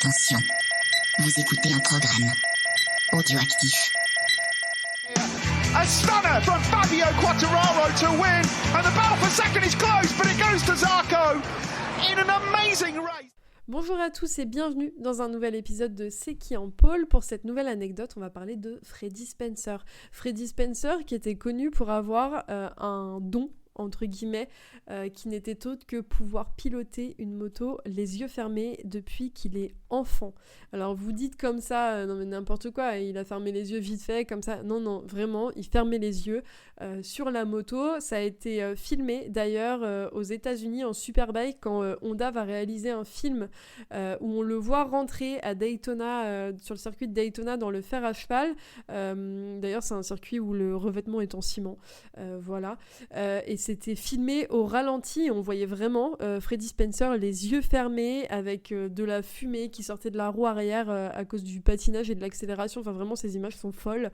Attention, vous écoutez un programme audioactif. A stunner from Fabio Quartararo to win, and the battle for second is close, but it goes to Zarco in an amazing race. Bonjour à tous et bienvenue dans un nouvel épisode de C'est qui en pôle. Pour cette nouvelle anecdote, on va parler de Freddie Spencer. Freddie Spencer qui était connu pour avoir un don, entre guillemets, qui n'était autre que pouvoir piloter une moto les yeux fermés depuis qu'il est enfant. Alors vous dites comme ça, non mais n'importe quoi, il a fermé les yeux vite fait, comme ça. Non, vraiment, il fermait les yeux sur la moto. Ça a été filmé d'ailleurs aux États-Unis en Superbike quand Honda va réaliser un film où on le voit rentrer à Daytona, sur le circuit de Daytona dans le fer à cheval. D'ailleurs, c'est un circuit où le revêtement est en ciment. Voilà. Et c'était filmé au ralenti. On voyait vraiment Freddie Spencer les yeux fermés avec de la fumée qui sortait de la roue arrière à cause du patinage et de l'accélération. Enfin, vraiment, ces images sont folles.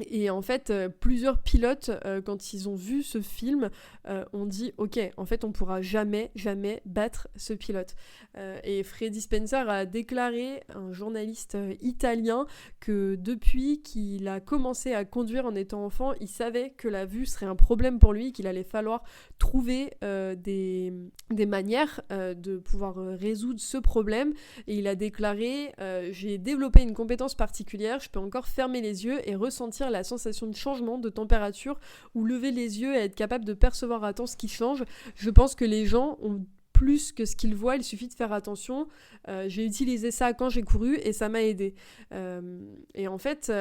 Et en fait, plusieurs pilotes, quand ils ont vu ce film, ont dit « Ok, en fait, on pourra jamais battre ce pilote. » Et Freddie Spencer a déclaré, un journaliste italien, que depuis qu'il a commencé à conduire en étant enfant, il savait que la vue serait un problème pour lui, qu'il allait falloir trouver des manières de pouvoir résoudre ce problème. Et il a déclaré « J'ai développé une compétence particulière, je peux encore fermer les yeux et ressentir la sensation de changement de température ou lever les yeux et être capable de percevoir à temps ce qui change. Je pense que les gens ont plus que ce qu'ils voient, il suffit de faire attention. J'ai utilisé ça quand j'ai couru et ça m'a aidé. » Et en fait,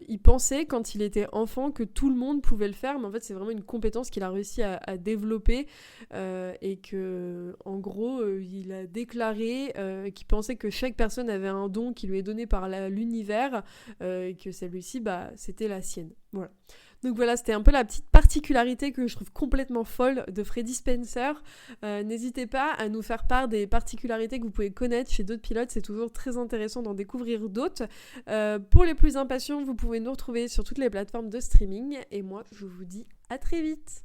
il pensait quand il était enfant que tout le monde pouvait le faire, mais en fait c'est vraiment une compétence qu'il a réussi à développer et que, en gros, il a déclaré qu'il pensait que chaque personne avait un don qui lui est donné par l'univers et que celui-ci, c'était la sienne. Voilà. Donc voilà, c'était un peu la petite particularité que je trouve complètement folle de Freddie Spencer. N'hésitez pas à nous faire part des particularités que vous pouvez connaître chez d'autres pilotes, c'est toujours très intéressant d'en découvrir d'autres. Pour les plus impatients, vous pouvez nous retrouver sur toutes les plateformes de streaming. Et moi, je vous dis à très vite.